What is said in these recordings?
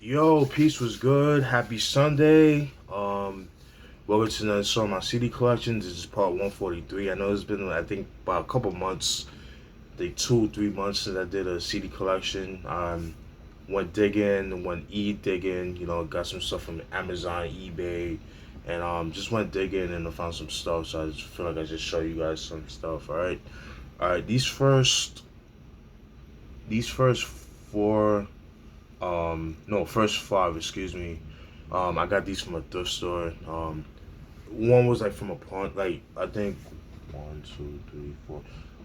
Yo, peace was good. Happy Sunday. Welcome to another song on my CD collection. This is part 143. I know it's been, I think, about a couple months, like 2-3 months since I did a CD collection. Went digging, went digging. Got some stuff from Amazon, eBay, and just went digging and I found some stuff. So I just feel like I just show you guys some stuff. All right. These first four. No, first five, excuse me. I got these from a thrift store. One was like from a pawn, like I think 1, 2, 3,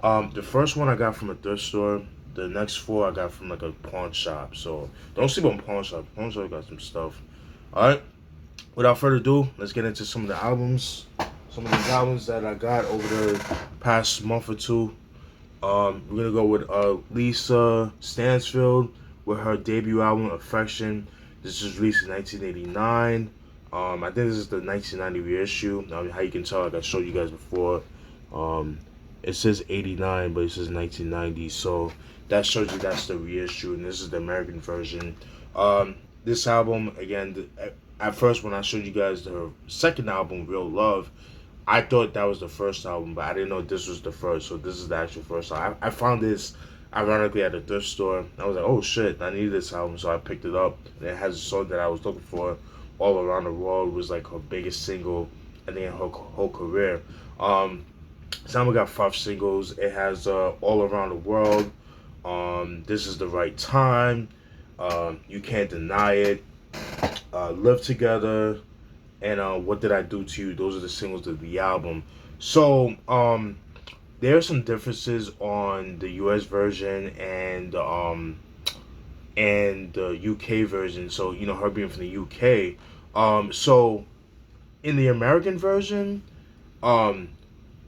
4. The first one I got from a thrift store. The next four I got from like a pawn shop. So don't sleep on pawn shop. Pawn shop got some stuff. All right. Without further ado, let's get into some of the albums. Some of these albums that I got over the past month or two. We're gonna go with Lisa Stansfield with her debut album Affection. This was released in 1989. I think this is the 1990 reissue. How you can tell, like I showed you guys before, it says 89, but it says 1990. So that shows you that's the reissue, and this is the American version. This album, again, at first when I showed you guys the second album, Real Love, I thought that was the first album, but I didn't know this was the first. So this is the actual first album. I found this ironically at a thrift store. I was like, oh shit, I need this album, so I picked it up. And it has a song that I was looking for, All Around the World. Was like her biggest single, I think, in her whole career. This album got 5 singles. It has All Around the World, This Is the Right Time, You Can't Deny It, Live Together, and What Did I Do to You. Those are the singles of the album. So there are some differences on the US version and the UK version. So her being from the UK. So in the American version, All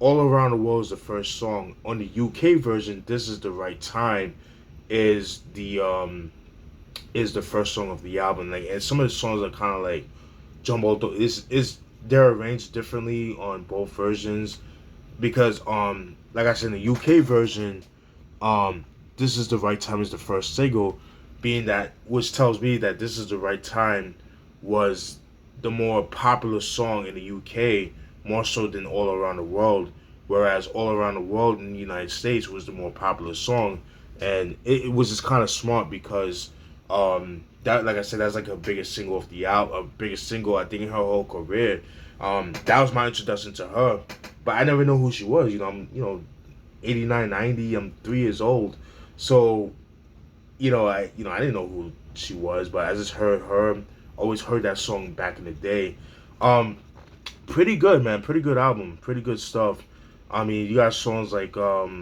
Around the World is the first song. On the UK version, This Is the Right Time is the first song of the album. Like, and some of the songs are kind of like jumbled. They're arranged differently on both versions because like I said, in the UK version, This Is the Right Time is the first single, being that, which tells me that This Is the Right Time was the more popular song in the UK, more so than All Around the World, whereas All Around the World in the United States was the more popular song. And it was just kind of smart because that, like I said, that's like her biggest single of the album, a biggest single I think in her whole career. That was my introduction to her, but I never knew who she was. I'm 89, 90. I'm 3 years old, so I didn't know who she was, but I just heard her. Always heard that song back in the day. Pretty good, man. Pretty good album. Pretty good stuff. I mean, you got songs like All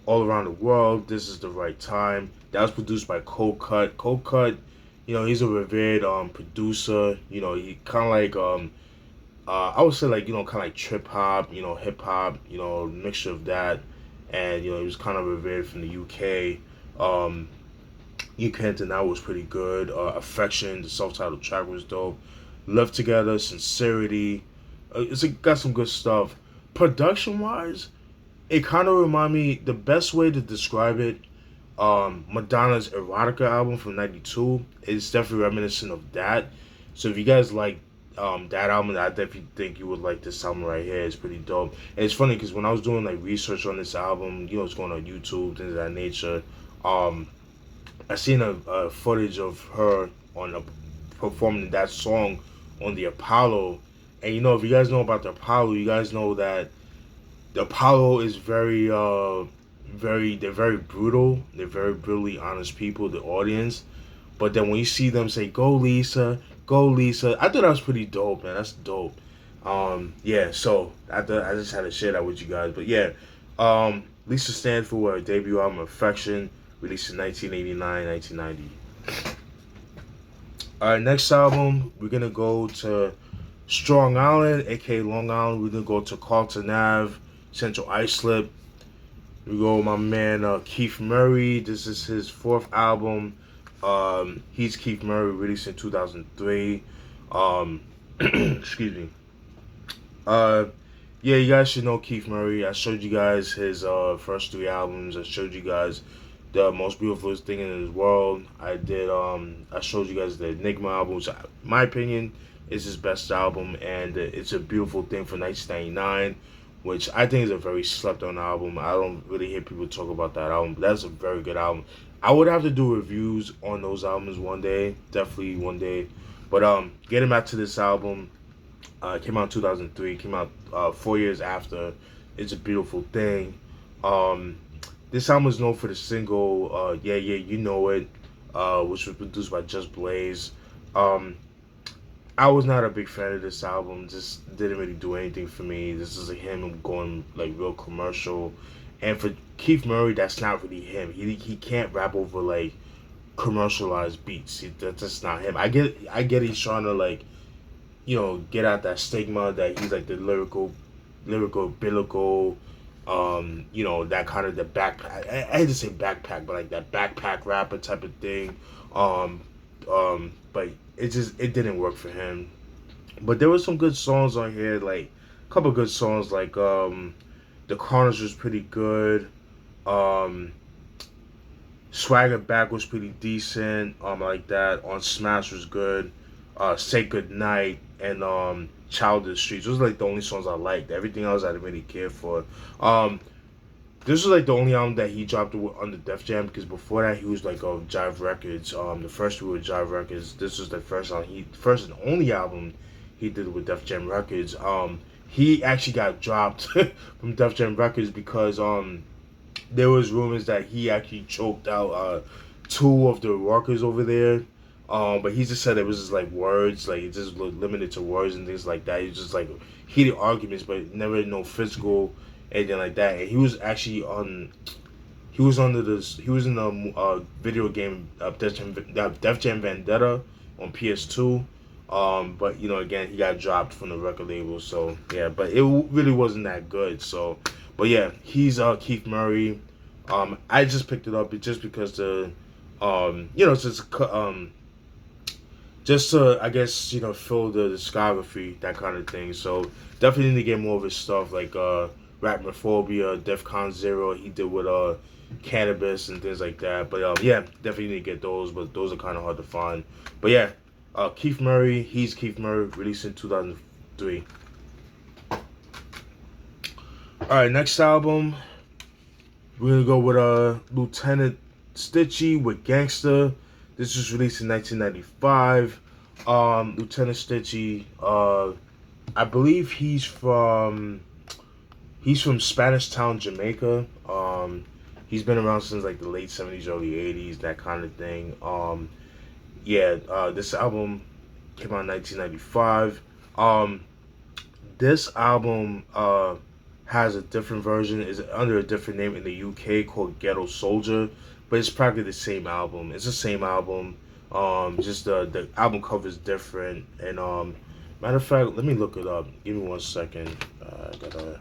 Around the World, This Is the Right Time. That was produced by Cold Cut. Cold Cut, he's a revered producer. He kind of like I would say like kind of like trip hop, hip hop, mixture of that, and he was kind of revered from the UK. You Can't Deny was pretty good. Affection, the self-titled track, was dope. Live Together, Sincerity, got some good stuff. Production wise, it kind of remind me, the best way to describe it, Madonna's Erotica album from '92 is definitely reminiscent of that. So if you guys like that album, I definitely think you would like this album right here. It's pretty dope. And it's funny because when I was doing like research on this album, it's going on YouTube, things of that nature. I seen a footage of her performing that song on the Apollo. And if you guys know about the Apollo, you guys know that the Apollo is they're very brutal. They're very brutally honest people, the audience. But then when you see them say, "Go Lisa, go Lisa," I thought that was pretty dope, man. That's dope. Yeah, so I just had to share that with you guys. But yeah, Lisa Stansfield with her debut album Affection, released in 1989, 1990. Alright, next album, we're gonna go to Strong Island, aka Long Island. We're gonna go to Carlton Ave, Central Islip. We go with my man Keith Murray. This is his 4th album. He's Keith Murray, released in 2003. Excuse me. Yeah, you guys should know Keith Murray. I showed you guys his first 3 albums. I showed you guys The Most Beautiful Thing in the World. I showed you guys the Enigma album, which, in my opinion, is his best album, and it's a beautiful thing for 1999, which I think is a very slept on album. I don't really hear people talk about that album, but that's a very good album. I would have to do reviews on those albums one day, definitely one day. But getting back to this album, came out in 2003, came out 4 years after. It's a beautiful thing. Um, this album was known for the single Yeah Yeah You Know It, which was produced by Just Blaze. Um, I was not a big fan of this album. Just didn't really do anything for me. This is him going like real commercial, and for Keith Murray, that's not really him. He can't rap over like commercialized beats. That's just not him. I get he's trying to like get out that stigma that he's like the lyrical, biblical, that kind of the backpack. I hate to say backpack, but like that backpack rapper type of thing. Um, but it didn't work for him. But there were some good songs on here, like a couple good songs, like The Carnage was pretty good. Um, Swagger Back was pretty decent. Like that. On Smash was good. Say Good Night and Child of the Streets. Those are like the only songs I liked. Everything else I didn't really care for. This was like the only album that he dropped under Def Jam, because before that he was like Jive Records. The first two were Jive Records. This was the first and only album he did with Def Jam Records. He actually got dropped from Def Jam Records because there was rumors that he actually choked out two of the workers over there. But he just said it was just like words, like it just limited to words and things like that. It's just like heated arguments, but never no physical anything like that. And he was actually he was in the video game Def Jam Vendetta on PS2. But again, he got dropped from the record label. So yeah, but it really wasn't that good. So, but yeah, he's Keith Murray. I just picked it up just because just to, I guess, fill the discography, that kind of thing. So definitely need to get more of his stuff, like Rapmophobia, Defcon Zero, he did with Cannabis and things like that. But yeah, definitely need to get those, but those are kind of hard to find. But yeah, Keith Murray, he's Keith Murray, released in 2003. Alright, next album, we're going to go with Lieutenant Stitchie with Gangsta. This was released in 1995. Lieutenant Stitchie, I believe he's from Spanish Town, Jamaica. He's been around since like the late 70s, early 80s, that kind of thing. This album came out in 1995. This album has a different version, is under a different name in the UK, called Ghetto Soldier. But it's practically the same album. It's the same album. Just the album cover is different. And matter of fact, let me look it up. Give me 1 second. I gotta.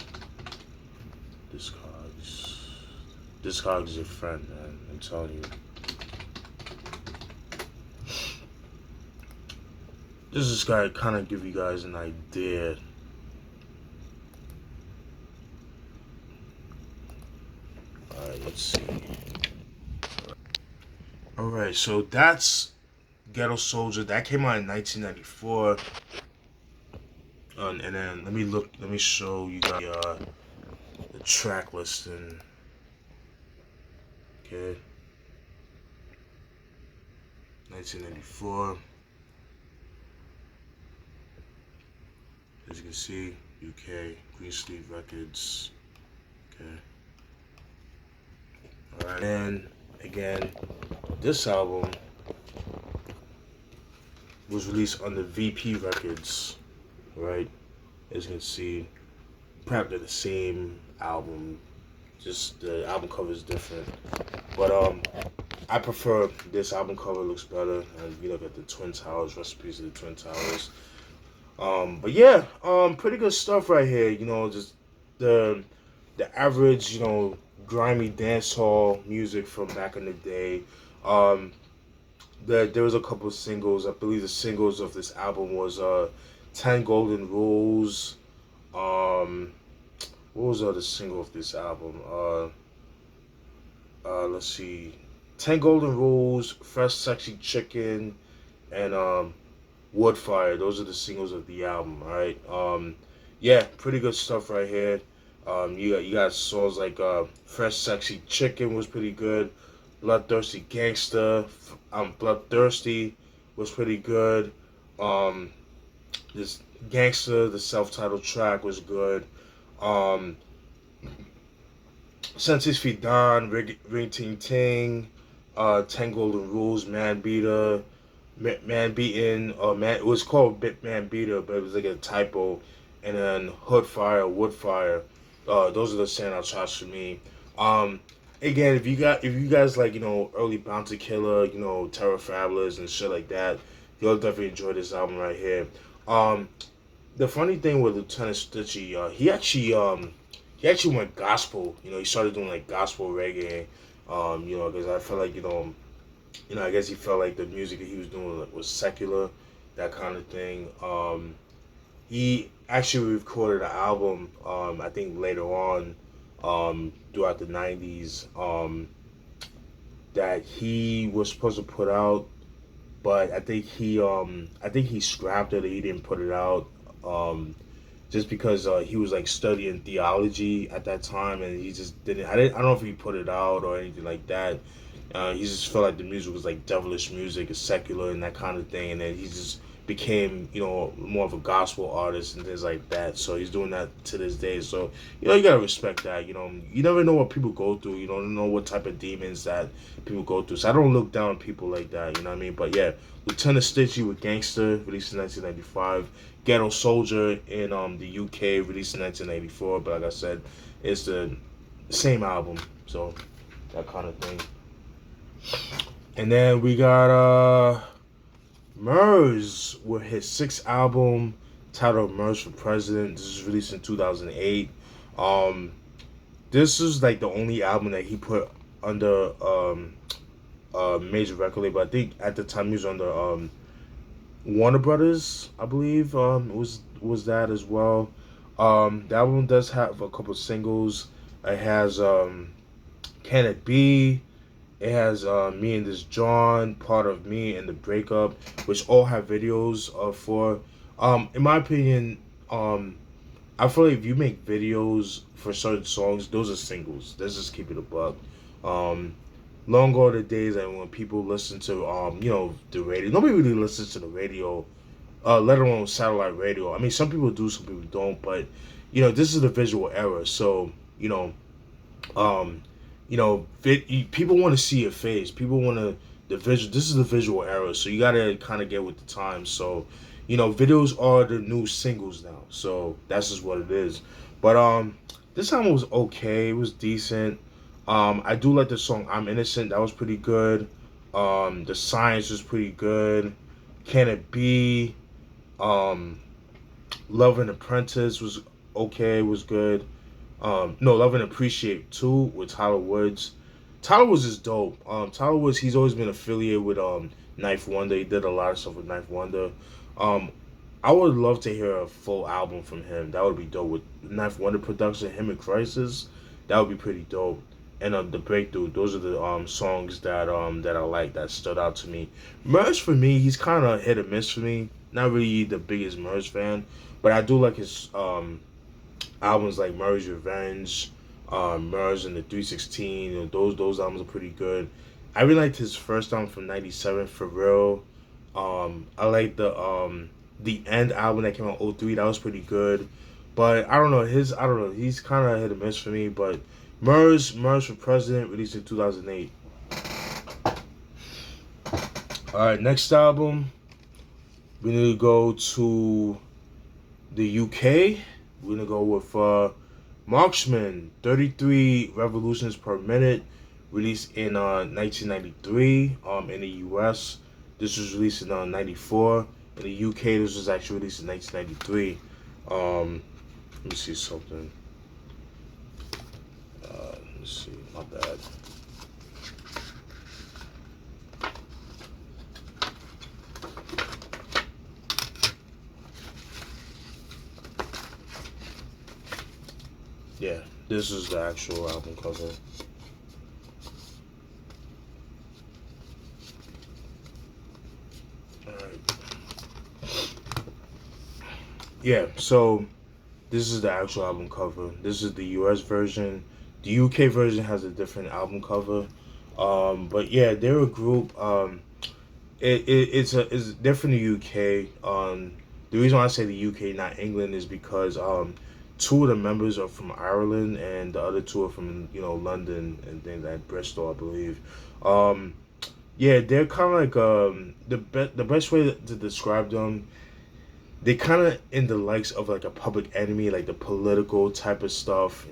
Discogs is a friend, man. I'm telling you. This is guy kind of give you guys an idea. All right, let's see. Alright, so that's Ghetto Soldier. That came out in 1994. And then let me show you guys the track listing. Okay. 1994. As you can see, UK, Green Sleeve Records. Okay. Alright, and again, this album was released on the VP Records, right? As you can see, probably the same album, just the album cover is different. But I prefer this album cover, looks better. And you look at the Twin Towers, recipes of the Twin Towers. But yeah, pretty good stuff right here. Just the average, grimy dancehall music from back in the day. There was a couple of singles. I believe the singles of this album was 10 Golden Rules. What was the other single of this album? Let's see. 10 Golden Rules, Fresh Sexy Chicken, and Wood Fire. Those are the singles of the album. All right. Yeah, pretty good stuff right here. You got songs like Fresh Sexy Chicken was pretty good. Bloodthirsty Gangsta, Bloodthirsty was pretty good. Um, this Gangsta, the self-titled track was good. Um, Senses Fidan, Ring Ting Ting, 10 Golden Rules, Man Beater, Man Beaten, Man, it was called Man Beater, but it was like a typo. And then Hood Fire, Wood Fire. Those are the standout tracks for me. Um, Again, if you guys like, early Bounty Killer, Terror Fabulous and shit like that, you'll definitely enjoy this album right here. Um, the funny thing with Lieutenant Stitchy, he actually went gospel. He started doing like gospel reggae. Because I felt like I guess he felt like the music that he was doing was secular, that kind of thing. He actually recorded an album, I think later on, throughout the '90s, that he was supposed to put out, but I think he scrapped it. Or he didn't put it out, just because he was like studying theology at that time, and he just didn't. I don't know if he put it out or anything like that. He just felt like the music was like devilish music, and secular and that kind of thing, and then he just became more of a gospel artist and things like that. So he's doing that to this day. So you gotta respect that. You never know what people go through. You don't know what type of demons that people go through. So I don't look down on people like that. You know what I mean? But yeah, Lieutenant Stitchy with Gangsta, released in 1995. Ghetto Soldier in the UK, released in 1984. But like I said, it's the same album. So that kind of thing. And then we got Murs with his sixth album titled Murs For President. This is released in 2008. This is like the only album that he put under a major record label. I think at the time he was under Warner Brothers, I believe. Was that as well. The album does have a couple singles. It has Can It Be? It has Me and This John, Part of Me, and The Breakup, which all have videos for. In my opinion, I feel like if you make videos for certain songs, those are singles. Let's just keep it a buck. Long ago the days that when people listen to the radio, nobody really listens to the radio, let alone satellite radio. I mean, some people do, some people don't, but this is the visual era, so um, people want to see your face. People want to the visual. This is the visual era, so you gotta kind of get with the times. So, videos are the new singles now. So that's just what it is. But this album was okay. It was decent. I do like the song "I'm Innocent." That was pretty good. The Science was pretty good. Can It Be? Love and Apprentice was okay. Was good. No, Love and Appreciate too with Tyler Woods. Tyler Woods is dope. Tyler Woods, he's always been affiliated with Knife Wonder. He did a lot of stuff with Knife Wonder. I would love to hear a full album from him. That would be dope with Knife Wonder production. Him and Crisis, that would be pretty dope. And The Breakthrough, those are the songs that I like, that stood out to me. Murs for me, he's kind of hit or miss for me. Not really the biggest Murs fan, but I do like his albums like Murray's Revenge, Murs and the 316. Those albums are pretty good. I really liked his first album from '97, For Real. I like the End album that came out in '03. That was pretty good. But I don't know, he's kind of hit or miss for me. But Murs for President, released in 2008. All right, next album, we need to go to the UK. We're gonna go with Marksman, 33 revolutions per minute, released in 1993 in the US. This was released in '94. In the UK, this was actually released in 1993. Let me see something. Let me see, my bad. Yeah, this is the actual album cover. Alright. Yeah, so this is the actual album cover. This is the US version. The UK version has a different album cover. But yeah, they're a group. They're from the UK. The reason why I say the UK, not England, is because two of the members are from Ireland and the other two are from London and then that Bristol, I believe. Um, yeah, they're kind of like the best way to describe them. They kind of in the likes of like a Public Enemy, like the political type of stuff.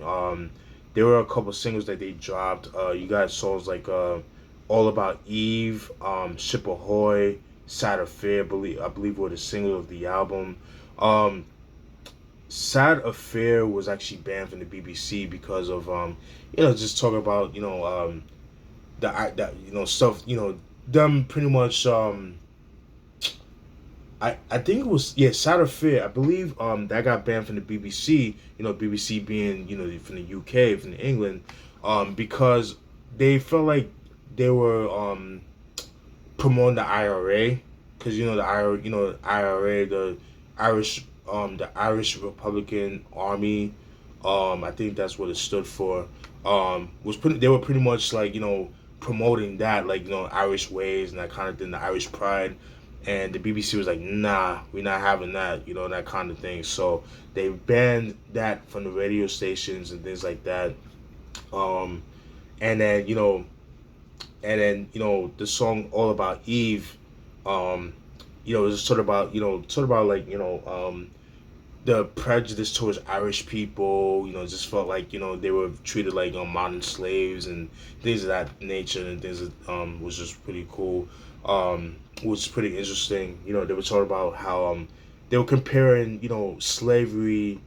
There were a couple singles that they dropped. You got songs like All About Eve, Ship Ahoy, Sad Affair. I believe were the single of the album. Um, Sad Affair was actually banned from the BBC because of just talking about that stuff them pretty much I think it was, yeah, Sad Affair. I believe that got banned from the BBC. BBC being from the UK, from England, because they felt like they were promoting the IRA, because IRA, Irish the Irish Republican Army, I think that's what it stood for. They were pretty much like promoting that, like Irish ways and that kind of thing, the Irish pride. And the BBC was like, nah, we're not having that, that kind of thing. So they banned that from the radio stations and things like that. Um, and then the song All About Eve, is sort about like the prejudice towards Irish people. Just felt like they were treated like modern slaves and things of that nature, and things that was just pretty cool. Was pretty interesting. They were talking about how they were comparing slavery,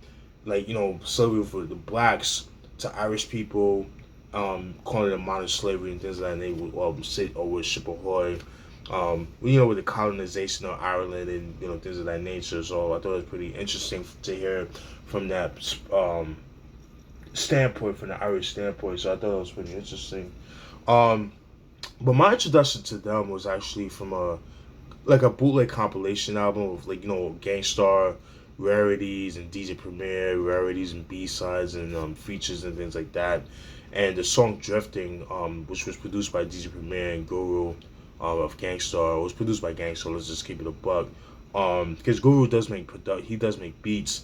like slavery for the blacks to Irish people, calling it modern slavery and things like that. And they would say, "Oh, with Ship Ahoy." With the colonization of Ireland and things of that nature. So I thought it was pretty interesting to hear from that standpoint, from the Irish standpoint. So I thought it was pretty interesting. Um, but my introduction to them was actually from a bootleg compilation album of like Gangstar rarities and DJ Premier rarities and B-sides and features and things like that. And the song Drifting, which was produced by DJ Premier and Guru, of Gangstar. It was produced by Gangstar. Let's just keep it a buck. Because Guru does make he does make beats.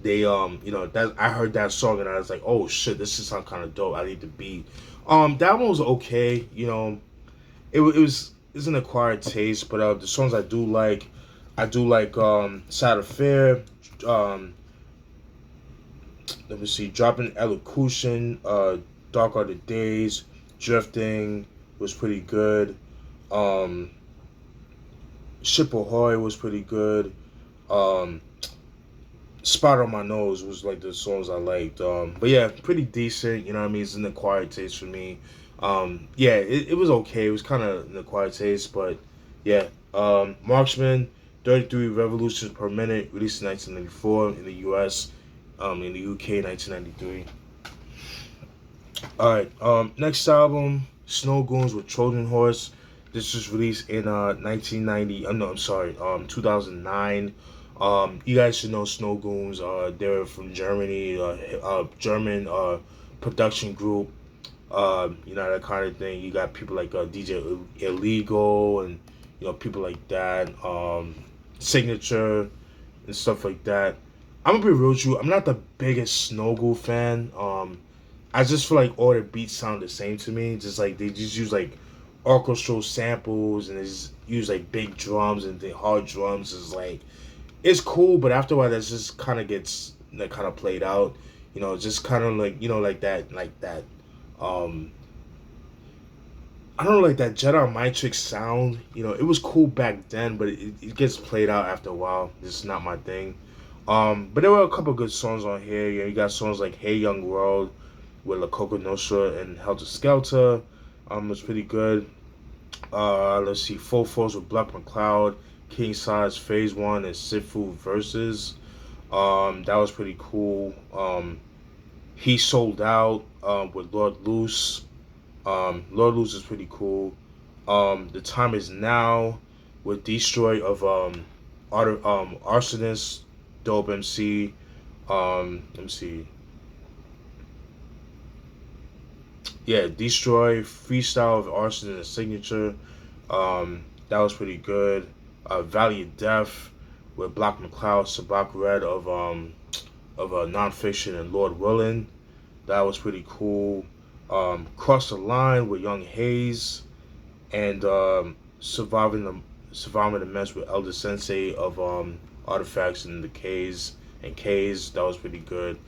They that I heard that song and I was like, oh shit, this is sound kind of dope. I need the beat. That one was okay. It's an acquired taste, but the songs I do like Sad Affair. Um, Let me see, Dropping Elocution, Dark Are the Days, Drifting was pretty good. Um, Ship Ahoy was pretty good. Um, Spot on My Nose was like the songs I liked. But yeah, pretty decent. You know what I mean? It's an acquired taste for me. Yeah, it was okay. It was kind of an acquired taste, but yeah. Marksman, 33 revolutions per minute, released in 1994 in the U.S. In the UK, 1993. All right. Next album, Snowgoons with Trojan Horse. This was released in 1990. No, I'm sorry. 2009. You guys should know Snowgoons. They're from Germany. German production group. That kind of thing. You got people like DJ Illegal and people like that. Signature and stuff like that. I'm gonna be real with you. I'm not the biggest Snowgoon fan. I just feel like all the beats sound the same to me. Just like they just use like orchestral samples and they just use like big drums and the hard drums is like it's cool, but after a while that just kind of gets like kind of played out. Just kind of like like that. Um, I don't know, like that Jedi Matrix sound. It was cool back then, but it gets played out after a while. This is not my thing. But there were a couple good songs on here. You got songs like Hey Young World with La Coca Nostra and Helter Skelter. Was pretty good. Let's see, Full Force with Black McCloud, King Size Phase 1 and Sifu Versus. That was pretty cool. He Sold Out with Lord Loose. Lord Loose is pretty cool. The Time Is Now with Destroy of Arsonist, Dope MC. Let me see. Yeah, Destroy, Freestyle of Arsonist and Signature. That was pretty good. Valiant Death with Black McCloud, Sabak Red of Nonfiction and Lord Willin. That was pretty cool. Cross the Line with Young Hayes and Surviving the Mess with Elder Sensei of Artifacts and the K's. That was pretty good.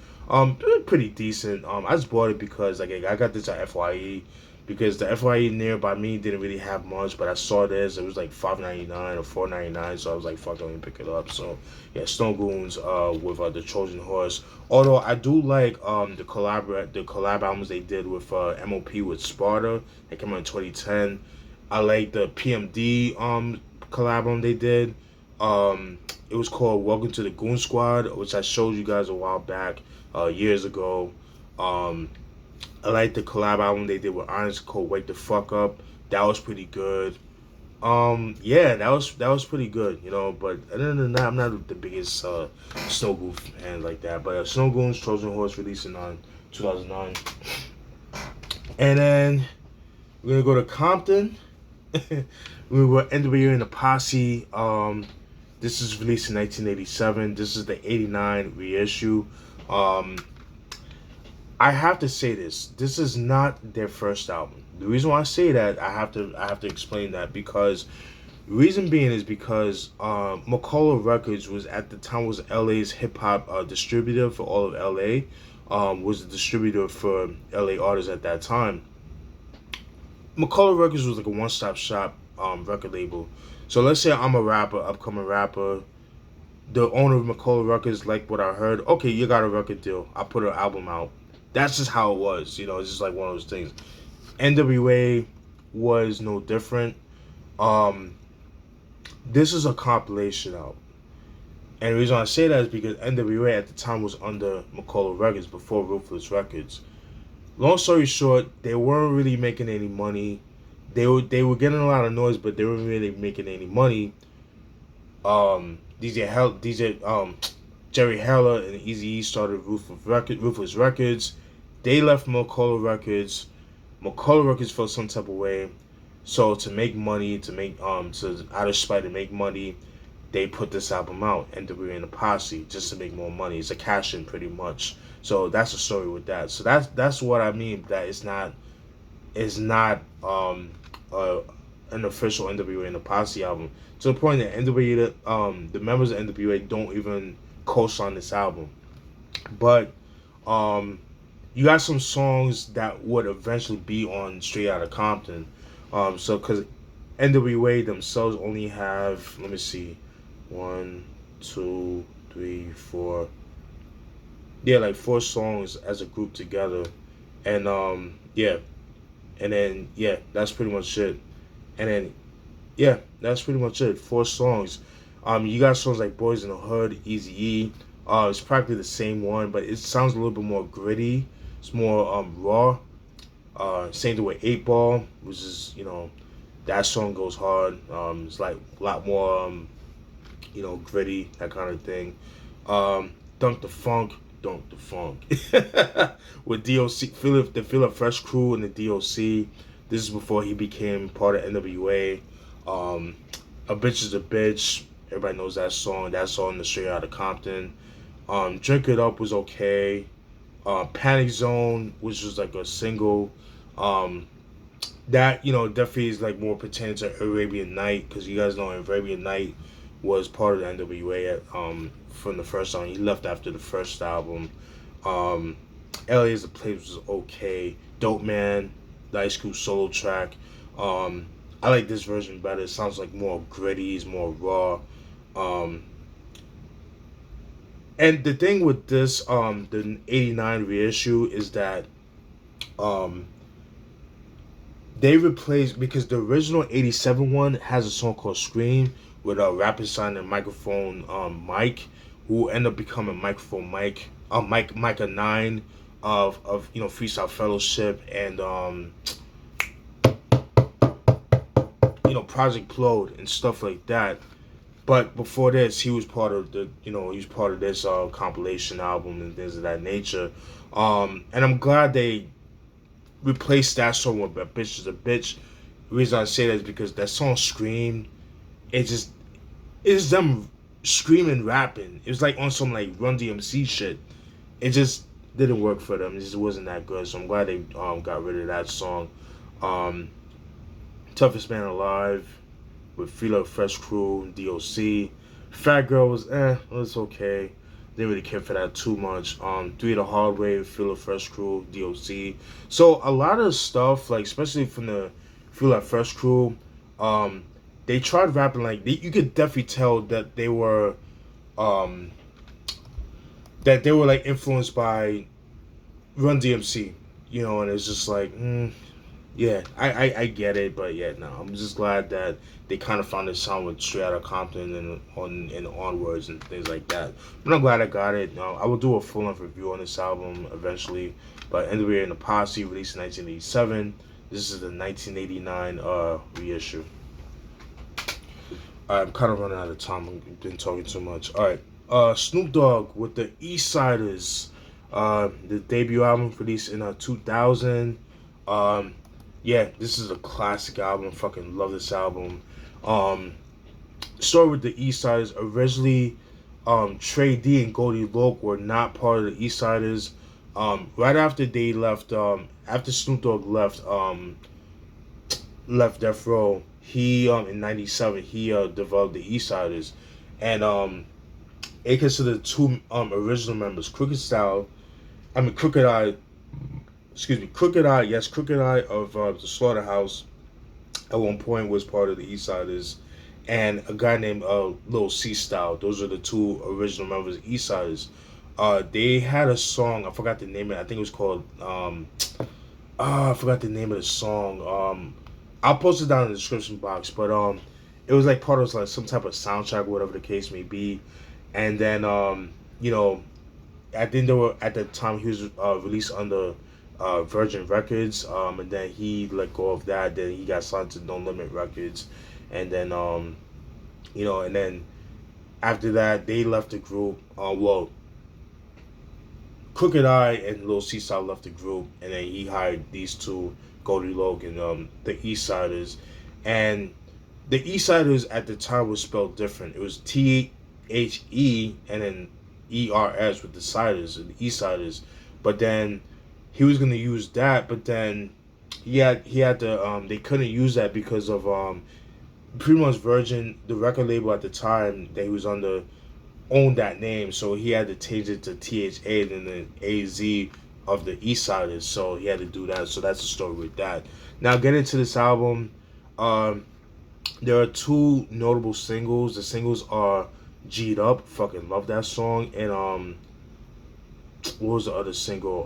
Pretty decent. I just bought it because like I got this at F.Y.E. because the F.Y.E. nearby me didn't really have much, but I saw this. It was like $5.99 or $4.99, so I was like, "Fuck, let me pick it up." So yeah, Snowgoons with the Trojan Horse. Although I do like the collab albums they did with M.O.P. with Sparta. That came out in 2010. I like the PMD collab album they did. It was called Welcome to the Goon Squad, which I showed you guys a while back, years ago. I like the collab album they did with Honest called Wake the Fuck Up. That was pretty good. Yeah, that was pretty good, you know. But other than that, I'm not the biggest Snowgoons fan like that. But Snowgoons, Trojan Horse releasing on 2009, and then we're gonna go to Compton. We were N.W.A in the Posse. This is released in 1987. This is the '89 reissue. I have to say this. This is not their first album. The reason why I say that, I have to explain that because reason being is because McCullough Records was at the time was LA's hip hop distributor for all of LA. Was the distributor for LA artists at that time. McCullough Records was like a one-stop shop record label. So let's say I'm a rapper, upcoming rapper. The owner of McCullough Records liked what I heard. Okay, you got a record deal. I put an album out. That's just how it was. You know, it's just like one of those things. N.W.A was no different. This is a compilation album. And the reason I say that is because N.W.A at the time was under McCullough Records before Ruthless Records. Long story short, they weren't really making any money. They were getting a lot of noise, but they weren't really making any money. Jerry Heller and Eazy-E started Ruthless Records. They left McCullough Records. McCullough Records felt some type of way. So to make money, to out of spite to make money, they put this album out, N.W.A and the Posse, just to make more money. It's a cash in pretty much. So that's the story with that. So that's what I mean. That it's not an official N.W.A and the Posse album. To the point that N.W.A the members of N.W.A don't even co-sign this album. But you got some songs that would eventually be on Straight Outta Compton. So because N.W.A themselves only have, let me see, 1, 2, 3, 4. Yeah, like 4 songs as a group together. And yeah. And then yeah, that's pretty much it. And then yeah, that's pretty much it. 4 songs. You got songs like Boys in the Hood, Eazy-E. It's practically the same one, but it sounds a little bit more gritty. It's more raw. Same thing with 8 Ball, which is, you know, that song goes hard. It's like a lot more, you know, gritty, that kind of thing. Dunk the Funk with DOC, the Feel It Fresh crew and the DOC. This is before he became part of N.W.A. A Bitch is a Bitch. Everybody knows that song. That's on the Straight Outta Compton. Drink It Up was okay. Panic Zone, which was like a single. That, you know, definitely is like more pertaining to Arabian Night, because you guys know Arabian Night was part of the N.W.A from the first song. He left after the first album. LA is a Place was okay. Dope Man, the Ice Cube solo track. I like this version better. It sounds like more gritty, it's more raw. And the thing with this, the 89 reissue is that they replaced, because the original 87 one has a song called Scream with a rapper sign and microphone Mike, who ended up becoming Microphone Mike, Micah 9 of you know, Freestyle Fellowship and Project Plode and stuff like that. But before this, he was part of this compilation album and things of that nature. And I'm glad they replaced that song with "A Bitch Is a Bitch." The reason I say that is because that song "Scream," it's them screaming, rapping. It was like on some like Run DMC shit. It just didn't work for them. It just wasn't that good. So I'm glad they got rid of that song. Toughest Man Alive with Fila Fresh Crew, DOC. Fat Girl was it's okay. Didn't really care for that too much. Three the Hard Way, Fila Fresh Crew, DOC. So a lot of stuff, like especially from the Fila Fresh Crew, they tried rapping like you could definitely tell that they were like influenced by Run DMC, and it's just like, yeah, I get it, but yeah, no, I'm just glad that they kind of found this sound with Straight Outta Compton and onwards and things like that. But I'm glad I got it. I will do a full-length review on this album eventually, but N.W.A and the Posse released in 1987. This is the 1989 reissue. I'm kind of running out of time. I've been talking too much. All right. Snoop Dogg with the Eastsidaz, the debut album released in 2000. Yeah, this is a classic album. Fucking love this album. Story with the Eastsidaz. Originally, Trey D and Goldie Loc were not part of the Eastsidaz. Right after they left, after Snoop Dogg left Death Row, he in '97 he developed the Eastsidaz, and it considered two original members, Crooked Eye. Crooked Eye. Yes, Crooked Eye of the Slaughterhouse. At one point was part of the Eastsidaz, and a guy named Lil C Style. Those are the two original members of Eastsidaz. They had a song. I forgot the name of it. I think it was called. I forgot the name of the song. I'll post it down in the description box. But it was like part of like some type of soundtrack, whatever the case may be. And then I think they were at the time he was released under Virgin Records. And then he let go of that. Then he got signed to No Limit Records, and then and then after that they left the group. Crooked Eye and Lil C Style left the group, and then he hired these two, Goldie Loc and the Eastsidaz. And the Eastsidaz at the time was spelled different. It was THE and then ERS with the Sidaz, the Eastsidaz. But then he was gonna use that, but then he had to they couldn't use that because of pretty much Virgin, the record label at the time that he was under, owned that name, so he had to change it to THA and then the AZ of the Eastsidaz, so he had to do that. So that's the story with that. Now getting into this album, there are two notable singles. The singles are G'd Up, fucking love that song, and what was the other single?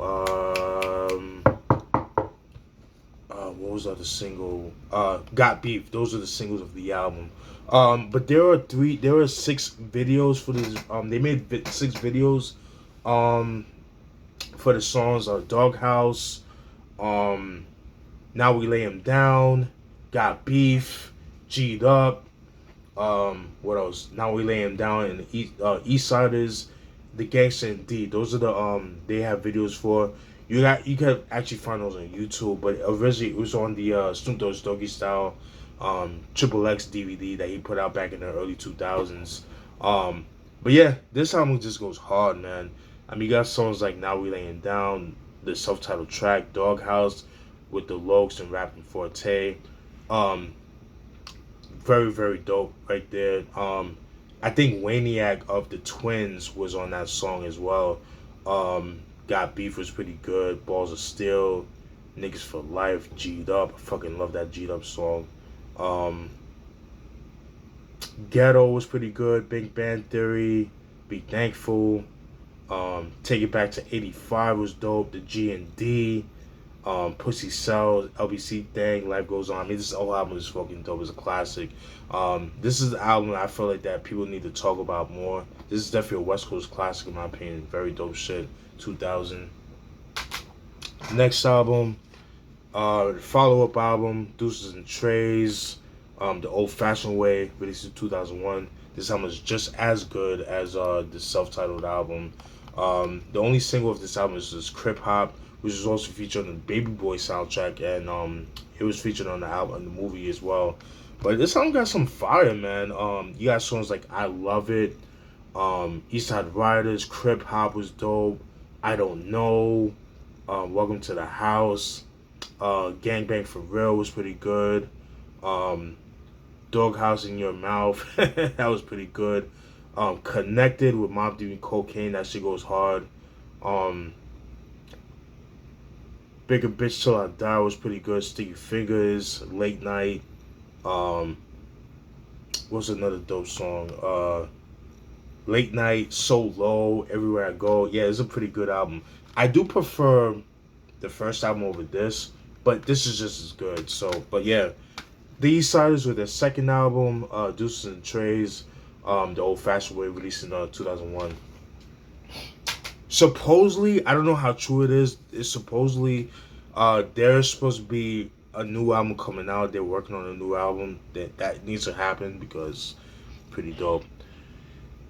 What was the other single? Got Beef. Those are the singles of the album. But there are 6 videos for this. They made 6 videos for the songs Doghouse, Now We Lay Him Down, Got Beef, G'd Up, what else? Now We Lay Him Down, and Eastsidaz, The Gangsta Indeed. Those are the they have videos for. You can actually find those on YouTube, but originally it was on the Snoop Dogg's Doggy Style Triple X DVD that he put out back in the early 2000s. But yeah, this album just goes hard, man. I mean, you got songs like Now We Laying Down, the self-titled track, Doghouse with the Lokes and Rapping Forte. Very, very dope right there. I think Waniac of the Twins was on that song as well. Got Beef was pretty good. Balls of Steel, Niggas for Life, G'd Up. I fucking love that G'd Up song. Ghetto was pretty good. Big Band Theory, Be Thankful. Take It Back to 85 was dope. The G&D, Pussy Cells, LBC Thing, Life Goes On. I mean, this whole album is fucking dope. It's a classic. This is the album I feel like that people need to talk about more. This is definitely a West Coast classic in my opinion. Very dope shit. 2000. Next album, follow-up album, Duces and Trayz. The Old Fashioned Way, released in 2001. This album is just as good as the self-titled album. The only single of this album is this Crip Hop, which is also featured on the Baby Boy soundtrack, and it was featured on the album, the movie as well. But this album got some fire, man. You got songs like I Love It, Eastside Riders, Crip Hop was dope. I Don't Know, Welcome to the House, Gang Bang For Real was pretty good. Um, Doghouse in Your Mouth, that was pretty good. Connected with Mobb Deep and Cocaine, that shit goes hard. Um, Bigga Bitch Till I Die was pretty good. Sticky Fingers, Late Night. Um, what's another dope song? Late Night, So Low, Everywhere I Go. Yeah, it's a pretty good album. I do prefer the first album over this, but this is just as good. So, but yeah, the Eastsidaz with their second album, Duces and Trayz, The Old Fashioned Way, released in 2001. Supposedly, I don't know how true it is. It's supposedly there's supposed to be a new album coming out. They're working on a new album. That needs to happen because pretty dope.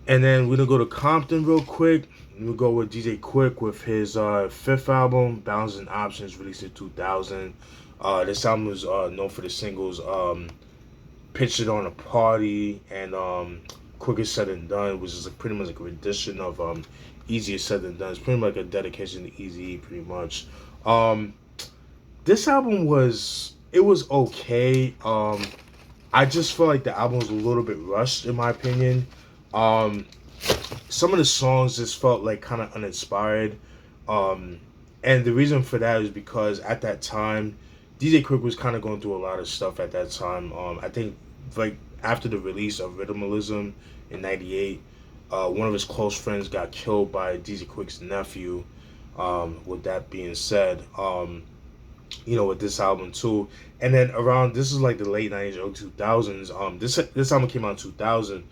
And then we're gonna go to Compton real quick. We'll go with DJ Quik with his fifth album, Balance and Options, released in 2000. This album was known for the singles Pictured on a Party and Quicker Said and Done, which is pretty much like a rendition of Easier Said Than Done. It's pretty much like a dedication to Easy, pretty much. This album was okay. I just felt like the album was a little bit rushed in my opinion. Some of the songs just felt like kind of uninspired. And the reason for that is because at that time, DJ Quik was kind of going through a lot of stuff at that time. I think like after the release of Rhythmalism in '98, one of his close friends got killed by DJ Quik's nephew. With that being said, with this album too, and then around this is like the late '90s, early 2000s. This album came out in 2000.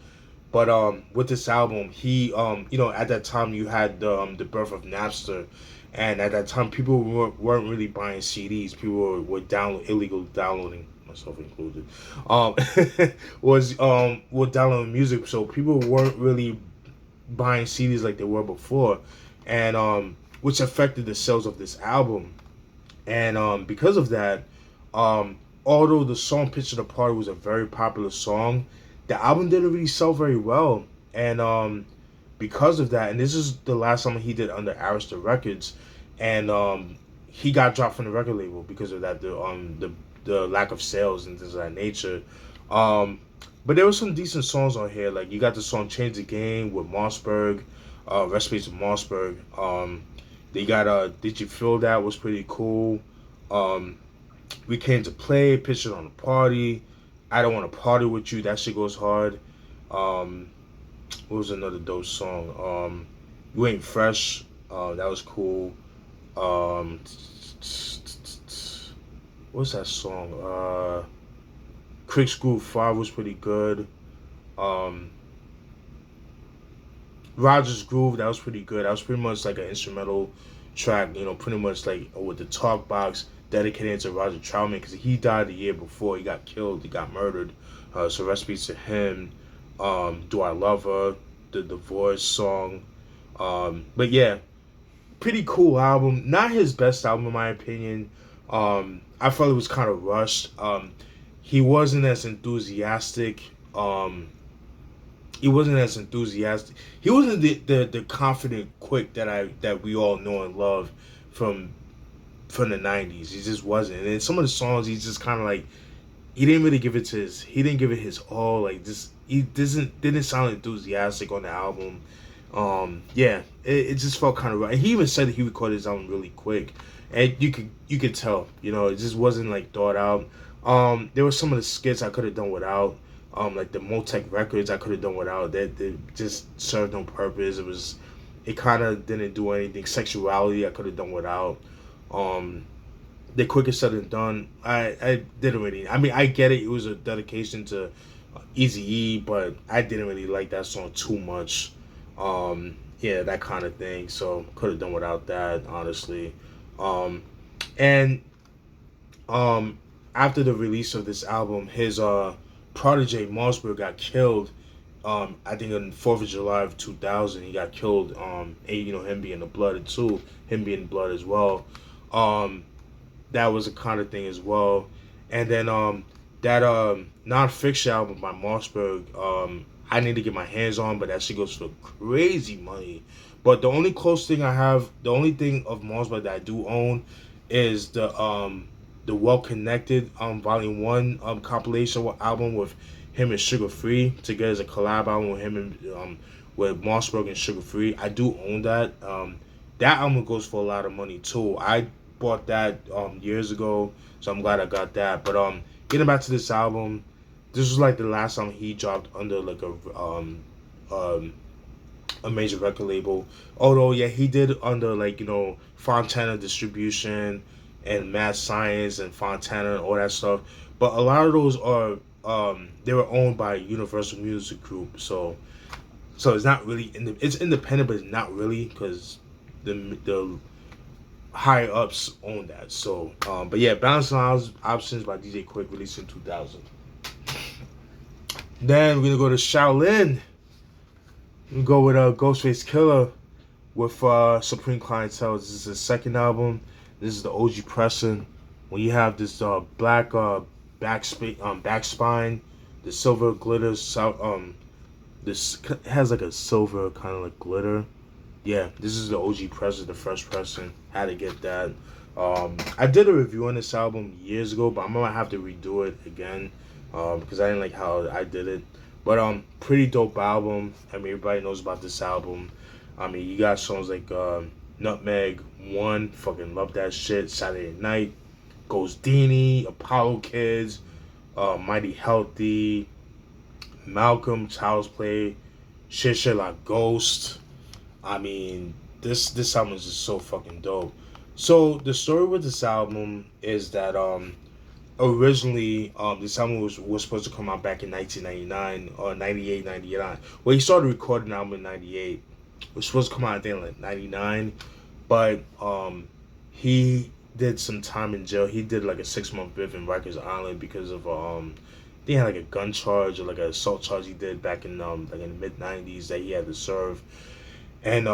But with this album, he at that time you had the birth of Napster, and at that time people weren't really buying CDs. People were illegal downloading, myself included. Were downloading music, so people weren't really buying CDs like they were before, and which affected the sales of this album. And because of that, although the song "Picture the Party" was a very popular song, the album didn't really sell very well, and because of that, and this is the last time he did under Arista Records, and he got dropped from the record label because of that, the lack of sales and things of that nature. But there were some decent songs on here, like you got the song "Change the Game" with Mossberg, Recipe to Mossberg. They got "Did You Feel That" was pretty cool. We Came to Play, Pictured on the Party. I Don't Want to Party With You, that shit goes hard. What was another dope song? You Ain't Fresh, that was cool. What's that song? Quick's Groove 5 was pretty good. Roger's Groove, that was pretty good. That was pretty much like an instrumental track, pretty much like with the talk box dedicated to Roger Troutman because he died the year before. He got killed. He got murdered. So recipes to him. Do I Love Her? The Divorce song. But yeah, pretty cool album. Not his best album in my opinion. I felt it was kind of rushed. He wasn't as enthusiastic. He wasn't the confident Quik that we all know and love from the '90s. He just wasn't. And then some of the songs, he's just kind of like, he didn't give it his all. Like this, he didn't sound enthusiastic on the album. Yeah, it just felt kind of right. And he even said that he recorded his album really quick, and you could tell. It just wasn't like thought out. There were some of the skits I could have done without. Like the Motec records I could have done without. They just served no purpose. It kind of didn't do anything. Sexuality I could have done without. The Quicker Said and Done, I didn't really. I mean, I get it. It was a dedication to Eazy-E, but I didn't really like that song too much. Yeah, that kind of thing. So could have done without that, honestly. And after the release of this album, his Prodigy Mossberg got killed. I think on 4th of July of 2000, he got killed. And him being the blood too, him being blood as well. That was a kind of thing as well. And then that non-fiction album by Mossberg, I need to get my hands on, but that shit goes for crazy money. But the only close thing I have, the only thing of Mossberg that I do own, is the Well Connected Volume 1 compilation album with him and Sugar Free together as a collab album with him and with Mossberg and Sugar Free. I do own that. That album goes for a lot of money too. I bought that years ago, so I'm glad I got that. But getting back to this album, this was like the last time he dropped under like a major record label. Although yeah, he did under like Fontana Distribution and Mad Science and Fontana and all that stuff. But a lot of those are they were owned by Universal Music Group. So it's not really it's independent, but it's not really, because the higher ups own that. So but yeah, Balancing Options by DJ Quik, released in 2000. Then we're gonna go to Shaolin. We go with Ghostface Killah with Supreme Clientele. This is his second album. This is the OG Preston. When you have this black back spine, the silver glitters. This has like a silver kind of like glitter. Yeah, this is the OG Preston, the first Preston. Had to get that. I did a review on this album years ago, but I'm gonna have to redo it again because I didn't like how I did it. But pretty dope album. I mean, everybody knows about this album. I mean, you got songs like N.W.A, fucking love that shit. Saturday Night, Ghost Dini, Apollo Kids, Mighty Healthy, Malcolm, Child's Play, Shit Like Ghost. I mean, this album is just so fucking dope. So the story with this album is that originally this album was supposed to come out back in 1999 or 98, 99. Well, he started recording the album in 98. It was supposed to come out I think like 99, but he did some time in jail. He did like a 6-month bid in Rikers Island because of they had like a gun charge or like an assault charge he did back in like in the mid 90s that he had to serve. And